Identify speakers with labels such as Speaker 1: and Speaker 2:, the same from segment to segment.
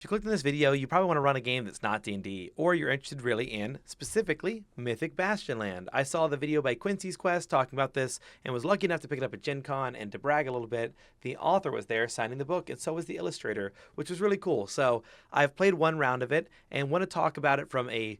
Speaker 1: If you clicked on this video, you probably want to run a game that's not D&D, or you're interested really in, specifically, Mythic Bastionland. I saw the video by Quincy's Quest talking about this and was lucky enough to pick it up at Gen Con, and to brag a little bit, the author was there signing the book, and so was the illustrator, which was really cool. So I've played one round of it and want to talk about it from a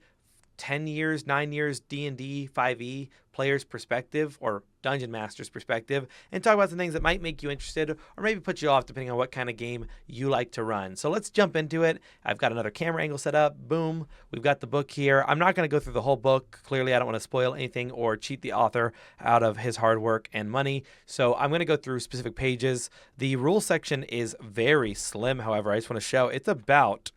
Speaker 1: 10 years, 9 years D&D 5e player's perspective, or dungeon master's perspective, and talk about some things that might make you interested or maybe put you off depending on what kind of game you like to run. So let's jump into it. I've got another camera angle set up. Boom. We've got the book here. I'm not going to go through the whole book. Clearly, I don't want to spoil anything or cheat the author out of his hard work and money. So I'm going to go through specific pages. The rule section is very slim, however. I just want to show it's about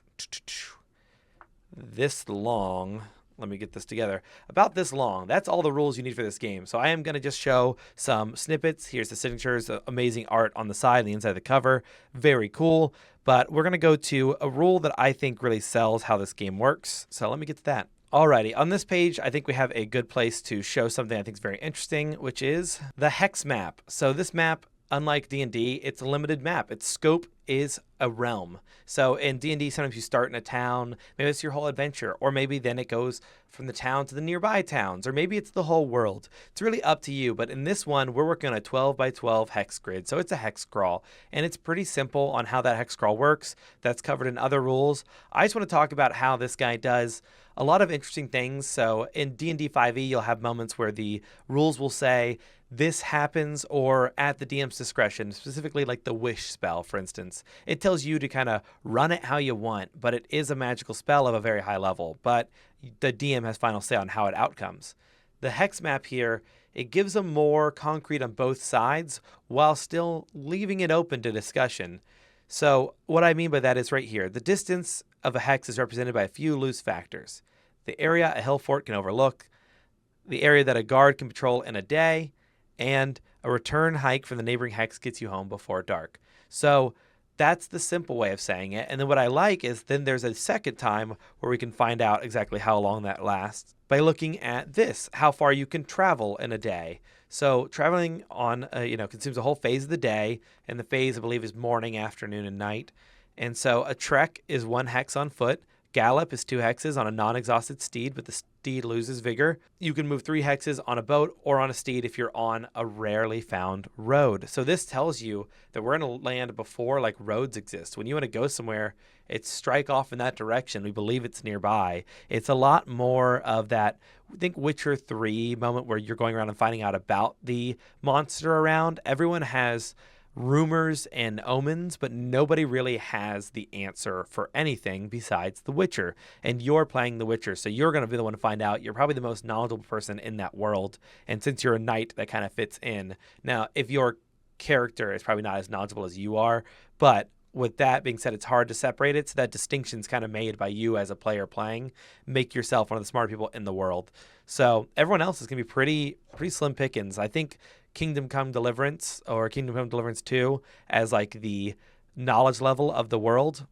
Speaker 1: this long. Let me get this together. About this long. That's all the rules you need for this game. So I am going to just show some snippets. Here's the signatures, amazing art on the side and the inside of the cover. Very cool. But we're going to go to a rule that I think really sells how this game works. So let me get to that. Alrighty, on this page, I think we have a good place to show something I think is very interesting, which is the hex map. So this map, unlike D&D, it's a limited map. Its scope is a realm. So in D&D, sometimes you start in a town, maybe it's your whole adventure, or maybe then it goes from the town to the nearby towns, or maybe it's the whole world. It's really up to you, but in this one, we're working on a 12 by 12 hex grid, so it's a hex crawl, and it's pretty simple on how that hex crawl works. That's covered in other rules. I just want to talk about how this guy does a lot of interesting things. So in D&D 5e, you'll have moments where the rules will say, this happens, or at the DM's discretion, specifically like the wish spell, for instance. It tells you to kind of run it how you want, but it is a magical spell of a very high level, but the DM has final say on how it outcomes. The hex map here, it gives them more concrete on both sides while still leaving it open to discussion. So what I mean by that is right here. The distance of a hex is represented by a few loose factors. The area a hill fort can overlook, the area that a guard can patrol in a day, and a return hike from the neighboring hex gets you home before dark. So that's the simple way of saying it. And then what I like is then there's a second time where we can find out exactly how long that lasts by looking at this, how far you can travel in a day. So traveling on, consumes a whole phase of the day, and the phase, I believe, is morning, afternoon, and night. And so a trek is 1 hex on foot. Gallop is 2 hexes on a non-exhausted steed, but the steed loses vigor. You can move 3 hexes on a boat or on a steed if you're on a rarely found road. So this tells you that we're in a land before like roads exist. When you want to go somewhere, it's strike off in that direction. We believe it's nearby. It's a lot more of that, I think, Witcher 3 moment where you're going around and finding out about the monster around. Everyone has rumors and omens, but nobody really has the answer for anything besides The Witcher. And you're playing The Witcher, so you're going to be the one to find out. You're probably the most knowledgeable person in that world. And since you're a knight, that kind of fits in. Now, if your character is probably not as knowledgeable as you are, but with that being said, it's hard to separate it. So that distinction's kind of made by you as a player playing. Make yourself one of the smarter people in the world. So everyone else is going to be pretty slim pickings. I think Kingdom Come Deliverance or Kingdom Come Deliverance 2 as like the knowledge level of the world.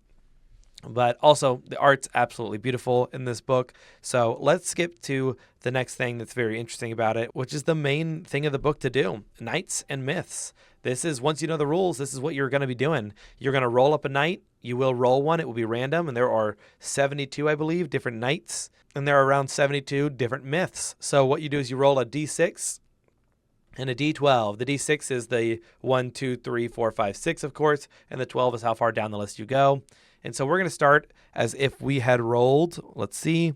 Speaker 1: But also the art's absolutely beautiful in this book. So let's skip to the next thing that's very interesting about it, which is the main thing of the book to do. Knights and myths. This is, once you know the rules, this is what you're going to be doing. You're going to roll up a knight. You will roll one. It will be random. And there are 72, I believe, different knights. And there are around 72 different myths. So what you do is you roll a d6 and a d12. The d6 is the 1, 2, 3, 4, 5, 6, of course. And the 12 is how far down the list you go. And so we're going to start as if we had rolled, let's see,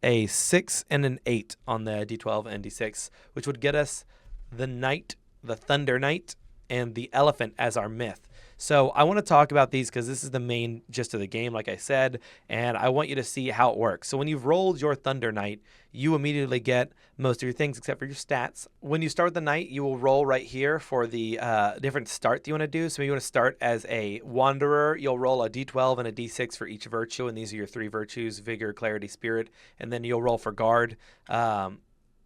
Speaker 1: a 6 and an 8 on the d12 and d6, which would get us the knight, the thunder knight, and the elephant as our myth. So I want to talk about these because this is the main gist of the game, like I said, and I want you to see how it works. So when you've rolled your Thunder Knight, you immediately get most of your things except for your stats. When you start the night, you will roll right here for the different start that you want to do. So you want to start as a wanderer, you'll roll a d12 and a d6 for each virtue, and these are your 3 virtues: vigor, clarity, spirit, and then you'll roll for guard.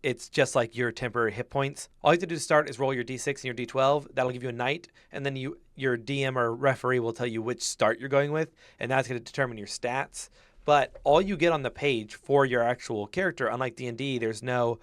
Speaker 1: It's just like your temporary hit points. All you have to do to start is roll your d6 and your d12. That'll give you a knight, and then your DM or referee will tell you which start you're going with, and that's going to determine your stats. But all you get on the page for your actual character, unlike D&D, there's no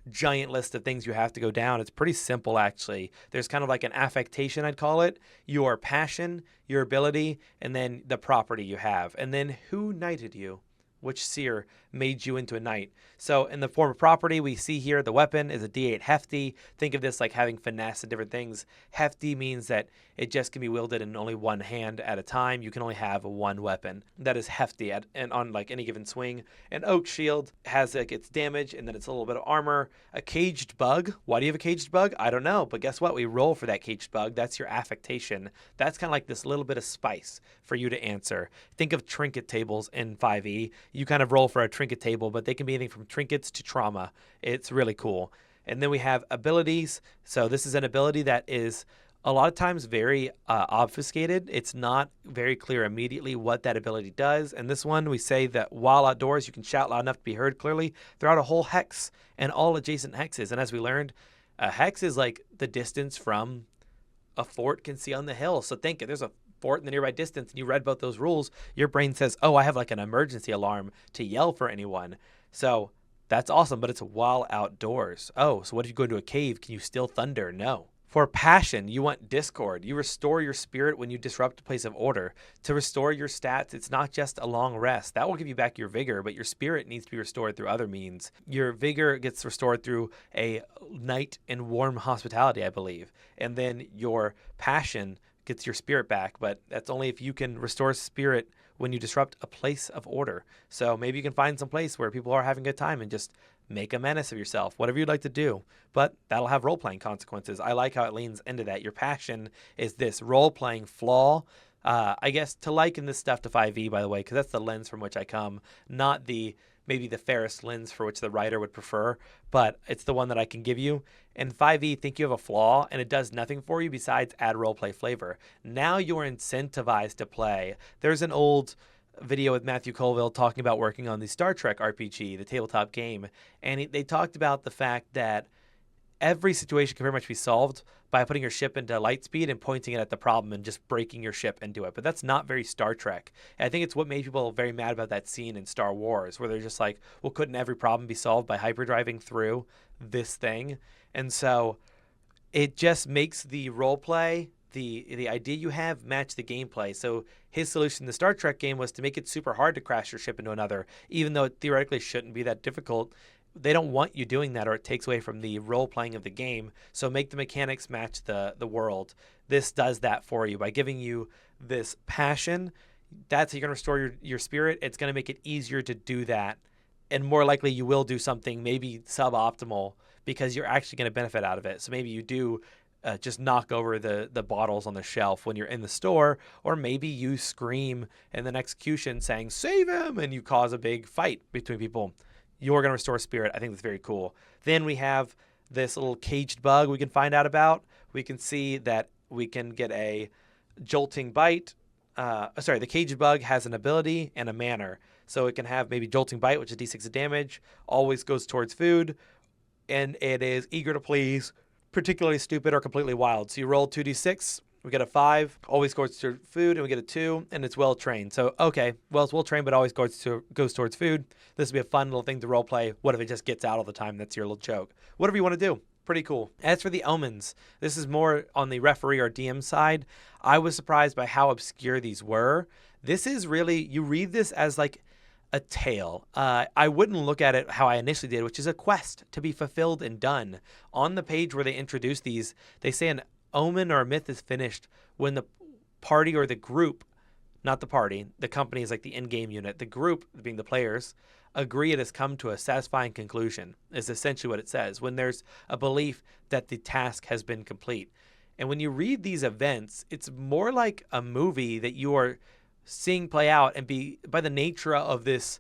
Speaker 1: giant list of things you have to go down. It's pretty simple, actually. There's kind of like an affectation, I'd call it, your passion, your ability, and then the property you have. And then who knighted you? Which seer made you into a knight? So in the form of property, we see here the weapon is a D8 hefty. Think of this like having finesse and different things. Hefty means that it just can be wielded in only one hand at a time. You can only have one weapon. That is hefty and on like any given swing. An oak shield has like its damage and then it's a little bit of armor. A caged bug. Why do you have a caged bug? I don't know. But guess what? We roll for that caged bug. That's your affectation. That's kind of like this little bit of spice for you to answer. Think of trinket tables in 5e. You kind of roll for a trinket table, but they can be anything from trinkets to trauma. It's really cool. And then we have abilities. So this is an ability that is a lot of times very obfuscated. It's not very clear immediately what that ability does. And this one, we say that while outdoors, you can shout loud enough to be heard clearly throughout a whole hex and all adjacent hexes. And as we learned, a hex is like the distance from a fort can see on the hill. So think if there's a fort in the nearby distance and you read both those rules, your brain says, oh, I have like an emergency alarm to yell for anyone. So that's awesome, but it's while outdoors. Oh, so what if you go into a cave? Can you still thunder? No. For passion, you want discord. You restore your spirit when you disrupt a place of order. To restore your stats, it's not just a long rest. That will give you back your vigor, but your spirit needs to be restored through other means. Your vigor gets restored through a night in warm hospitality, I believe. And then your passion gets your spirit back, but that's only if you can restore spirit when you disrupt a place of order. So maybe you can find some place where people are having a good time and just make a menace of yourself, whatever you'd like to do. But that'll have role-playing consequences. I like how it leans into that. Your passion is this role-playing flaw. I guess to liken this stuff to 5e, by the way, because that's the lens from which I come, not maybe the fairest lens for which the writer would prefer, but it's the one that I can give you. In 5e, think you have a flaw, and it does nothing for you besides add roleplay flavor. Now you're incentivized to play. There's an old video with Matthew Colville talking about working on the Star Trek RPG, the tabletop game, and they talked about the fact that every situation can very much be solved by putting your ship into light speed and pointing it at the problem and just breaking your ship into it. But that's not very Star Trek. And I think it's what made people very mad about that scene in Star Wars, where they're just like, well, couldn't every problem be solved by hyperdriving through this thing? And so it just makes the role play, the idea you have, match the gameplay. So his solution in the Star Trek game was to make it super hard to crash your ship into another, even though it theoretically shouldn't be that difficult. They don't want you doing that, or it takes away from the role playing of the game. So make the mechanics match the world. This does that for you by giving you this passion. That's how you're going to restore your spirit. It's going to make it easier to do that, and more likely you will do something maybe suboptimal because you're actually going to benefit out of it. So maybe you do just knock over the bottles on the shelf when you're in the store, or maybe you scream in an execution saying, save him, and you cause a big fight between people. You're going to restore spirit. I think that's very cool. Then we have this little caged bug we can find out about. We can see that we can get a jolting bite. The caged bug has an ability and a manner. So it can have maybe jolting bite, which is d6 of damage, always goes towards food, and it is eager to please, particularly stupid or completely wild. So you roll 2d6, we get a 5, always goes to food, and we get a 2, and it's well-trained. So, okay, well, it's well-trained, but always goes towards food. This would be a fun little thing to roleplay. What if it just gets out all the time? That's your little joke. Whatever you want to do. Pretty cool. As for the omens, this is more on the referee or DM side. I was surprised by how obscure these were. This is really, you read this as like a tale. I wouldn't look at it how I initially did, which is a quest to be fulfilled and done. On the page where they introduce these, they say an omen or a myth is finished when the party or the group, not the party, the company is like the in-game unit, the group, being the players, agree it has come to a satisfying conclusion, is essentially what it says, when there's a belief that the task has been complete. And when you read these events, it's more like a movie that you are seeing play out, and by the nature of this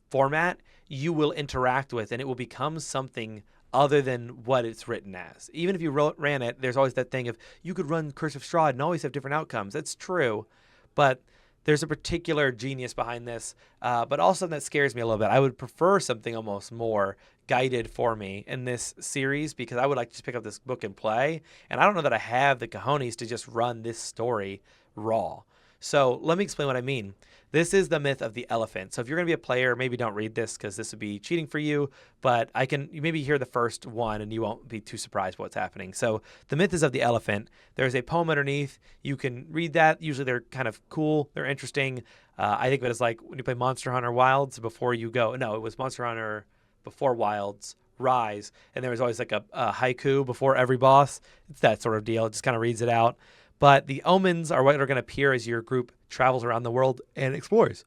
Speaker 1: format, you will interact with, and it will become something other than what it's written as. Even if you ran it, there's always that thing of you could run Curse of Strahd and always have different outcomes. That's true, but there's a particular genius behind this, but also that scares me a little bit. I would prefer something almost more guided for me in this series, because I would like to just pick up this book and play, and I don't know that I have the cojones to just run this story raw. So let me explain what I mean. This is the myth of the elephant. So if you're going to be a player, maybe don't read this because this would be cheating for you, but you maybe hear the first one and you won't be too surprised what's happening. So the myth is of the elephant. There's a poem underneath. You can read that. Usually they're kind of cool. They're interesting. I think of it as like when you play Monster Hunter Wilds before you go. No, it was Monster Hunter before Wilds Rise, and there was always like a haiku before every boss. It's that sort of deal. It just kind of reads it out. But the omens are what are going to appear as your group travels around the world and explores.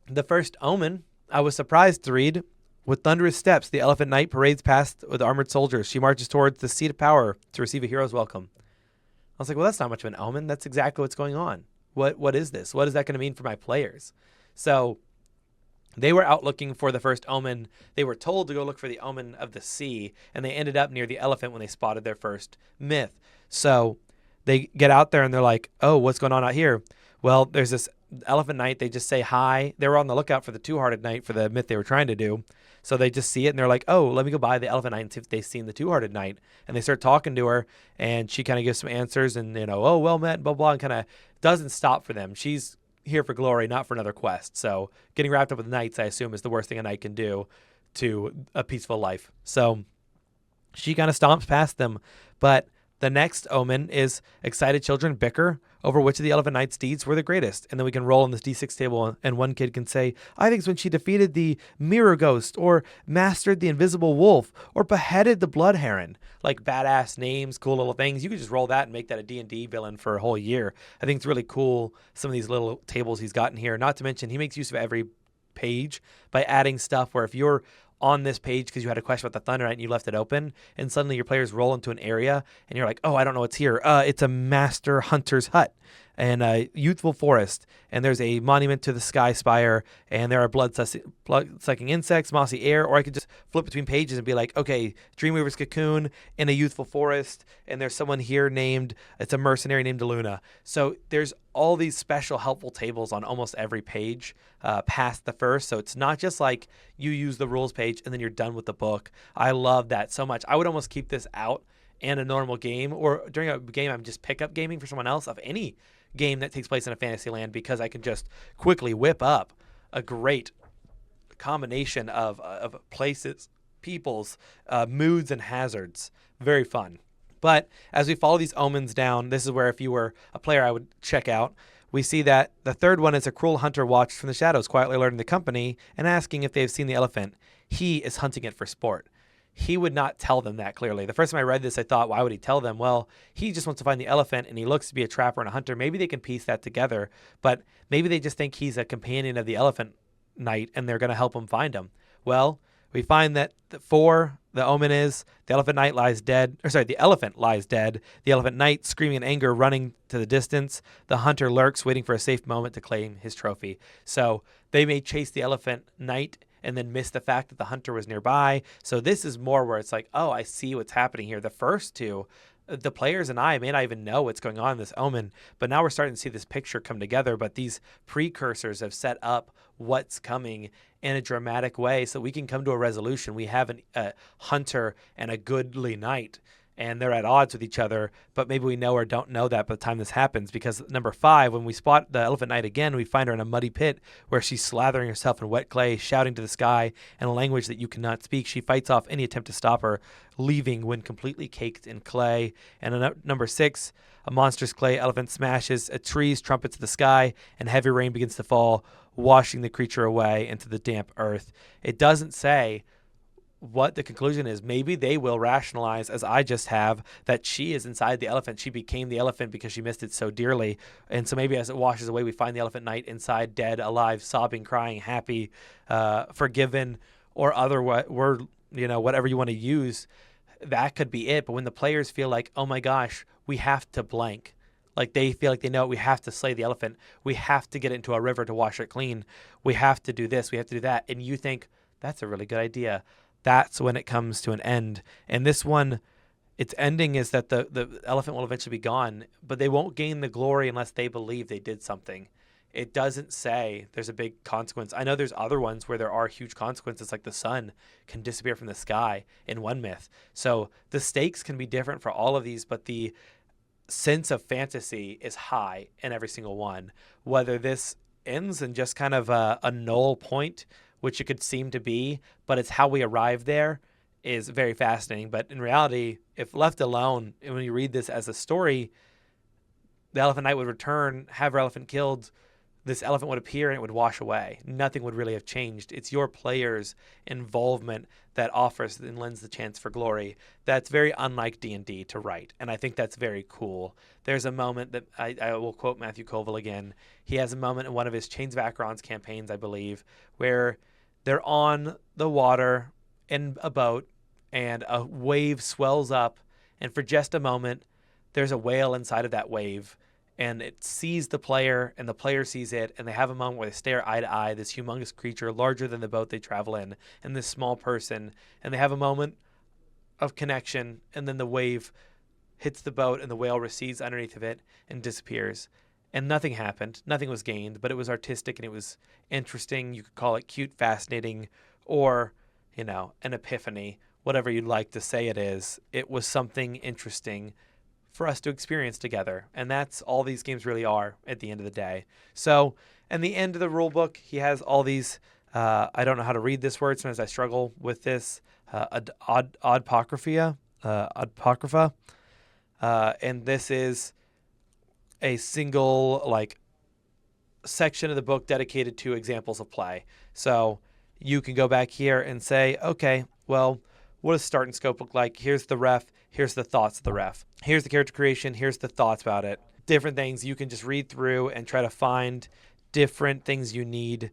Speaker 1: The first omen, I was surprised to read. With thunderous steps, the Elephant Knight parades past with armored soldiers. She marches towards the seat of power to receive a hero's welcome. I was like, well, that's not much of an omen. That's exactly what's going on. What is this? What is that going to mean for my players? So they were out looking for the first omen. They were told to go look for the omen of the sea, and they ended up near the elephant when they spotted their first myth. So they get out there and they're like, oh, what's going on out here? Well, there's this elephant knight. They just say hi. They were on the lookout for the two-hearted knight for the myth they were trying to do. So they just see it and they're like, oh, let me go by the elephant knight and see if they've seen the two-hearted knight. And they start talking to her and she kind of gives some answers and, oh, well met, blah, blah, and kind of doesn't stop for them. She's here for glory, not for another quest. So getting wrapped up with knights, I assume, is the worst thing a knight can do to a peaceful life. So she kind of stomps past them. But the next omen is excited children bicker over which of the elephant knight's deeds were the greatest. And then we can roll on this D6 table and one kid can say, I think it's when she defeated the mirror ghost or mastered the invisible wolf or beheaded the blood heron. Like badass names, cool little things. You could just roll that and make that a D&D villain for a whole year. I think it's really cool, some of these little tables he's gotten here. Not to mention, he makes use of every page by adding stuff where if you're on this page because you had a question about the Thunder Knight and you left it open, and suddenly your players roll into an area and you're like, oh, I don't know what's here. It's a master hunter's hut and a youthful forest, and there's a monument to the sky spire, and there are blood-sucking insects, mossy air, or I could just flip between pages and be like, okay, Dreamweaver's cocoon in a youthful forest, and there's someone here it's a mercenary named Luna. So there's all these special helpful tables on almost every page past the first, so it's not just like you use the rules page and then you're done with the book. I love that so much. I would almost keep this out in a normal game, or during a game I'm just pick up gaming for someone else of any game that takes place in a fantasy land, because I can just quickly whip up a great combination of places, peoples, moods, and hazards. Very fun. But as we follow these omens down, this is where if you were a player I would check out. We see that the third one is a cruel hunter watched from the shadows, quietly alerting the company and asking if they've seen the elephant. He is hunting it for sport. He would not tell them that clearly. The first time I read this, I thought, why would he tell them? Well, he just wants to find the elephant, and he looks to be a trapper and a hunter. Maybe they can piece that together, but maybe they just think he's a companion of the elephant knight, and they're going to help him find him. Well, we find that the omen is the elephant knight lies dead. The elephant lies dead. The elephant knight, screaming in anger, running to the distance. The hunter lurks, waiting for a safe moment to claim his trophy. So they may chase the elephant knight and then miss the fact that the hunter was nearby. So this is more where it's like, oh, I see what's happening here. The first two, the players and I may not even know what's going on in this omen, but now we're starting to see this picture come together. But these precursors have set up what's coming in a dramatic way so we can come to a resolution. We have a hunter and a goodly knight, and they're at odds with each other, but maybe we know or don't know that by the time this happens, because number 5, when we spot the elephant knight again, we find her in a muddy pit where she's slathering herself in wet clay, shouting to the sky in a language that you cannot speak. She fights off any attempt to stop her, leaving when completely caked in clay. And number 6, a monstrous clay elephant smashes at trees, trumpets to the sky, and heavy rain begins to fall, washing the creature away into the damp earth. It doesn't say what the conclusion is. Maybe they will rationalize, as I just have, that she is inside the elephant. She became the elephant because she missed it so dearly. And so maybe as it washes away, we find the elephant knight inside, dead, alive, sobbing, crying, happy, forgiven, or other word, whatever you want to use. That could be it. But when the players feel like, oh my gosh, we have to blank, like they feel like they know we have to slay the elephant, we have to get it into a river to wash it clean, we have to do this, we have to do that, and you think that's a really good idea, that's when it comes to an end. And this one, its ending is that the elephant will eventually be gone, but they won't gain the glory unless they believe they did something. It doesn't say there's a big consequence. I know there's other ones where there are huge consequences, like the sun can disappear from the sky in one myth. So the stakes can be different for all of these, but the sense of fantasy is high in every single one. Whether this ends in just kind of a null point, which it could seem to be, but it's how we arrive there is very fascinating. But in reality, if left alone, and when you read this as a story, the Elephant Knight would return, have her elephant killed, this elephant would appear and it would wash away. Nothing would really have changed. It's your player's involvement that offers and lends the chance for glory. That's very unlike D&D to write, and I think that's very cool. There's a moment that I will quote Matthew Koval again. He has a moment in one of his Chains of Acheron's campaigns, I believe, where they're on the water in a boat and a wave swells up, and for just a moment, there's a whale inside of that wave, and it sees the player and the player sees it, and they have a moment where they stare eye to eye, this humongous creature larger than the boat they travel in and this small person, and they have a moment of connection, and then the wave hits the boat and the whale recedes underneath of it and disappears, and nothing happened, nothing was gained, but it was artistic and it was interesting. You could call it cute, fascinating, or an epiphany, whatever you'd like to say it is. It was something interesting for us to experience together. And that's all these games really are at the end of the day. So, in the end of the rule book, he has all these, I don't know how to read this word, sometimes I struggle with this, adpocrypha. And this is a single, section of the book dedicated to examples of play. So, you can go back here and say, okay, well, what does start and scope look like? Here's the ref. Here's the thoughts of the ref. Here's the character creation. Here's the thoughts about it. Different things you can just read through and try to find different things you need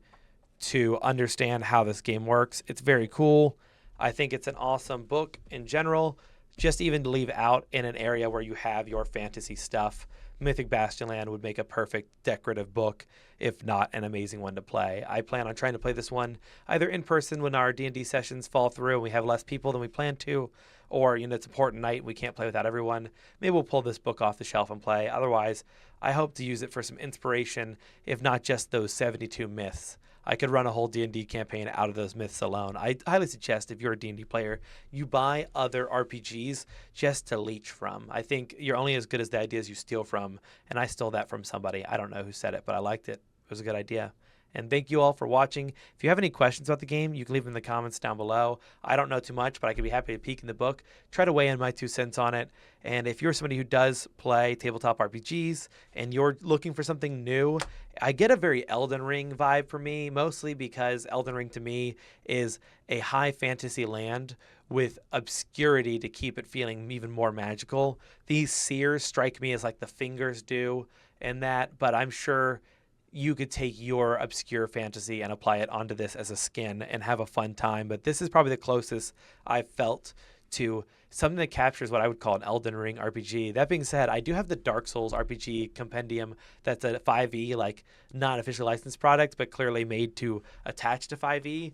Speaker 1: to understand how this game works. It's very cool. I think it's an awesome book in general, just even to leave out in an area where you have your fantasy stuff. Mythic Bastionland would make a perfect decorative book, if not an amazing one to play. I plan on trying to play this one either in person when our D&D sessions fall through and we have less people than we plan to, or it's a important night and we can't play without everyone. Maybe we'll pull this book off the shelf and play. Otherwise, I hope to use it for some inspiration, if not just those 72 myths. I could run a whole D&D campaign out of those myths alone. I highly suggest, if you're a D&D player, you buy other RPGs just to leech from. I think you're only as good as the ideas you steal from, and I stole that from somebody. I don't know who said it, but I liked it. It was a good idea. And thank you all for watching. If you have any questions about the game, you can leave them in the comments down below. I don't know too much, but I could be happy to peek in the book, try to weigh in my 2 cents on it. And if you're somebody who does play tabletop RPGs and you're looking for something new, I get a very Elden Ring vibe for me, mostly because Elden Ring to me is a high fantasy land with obscurity to keep it feeling even more magical. These seers strike me as like the fingers do in that, but I'm sure you could take your obscure fantasy and apply it onto this as a skin and have a fun time. But this is probably the closest I've felt to something that captures what I would call an Elden Ring RPG. That being said, I do have the Dark Souls RPG compendium that's a 5e, not official licensed product, but clearly made to attach to 5e.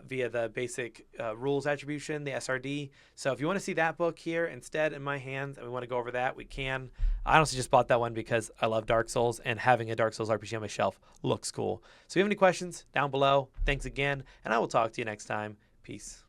Speaker 1: Via the basic rules attribution, the SRD. So if you want to see that book here instead in my hands and we want to go over that, we can. I honestly just bought that one because I love Dark Souls, and having a Dark Souls RPG on my shelf looks cool. So if you have any questions, down below. Thanks again, and I will talk to you next time. Peace.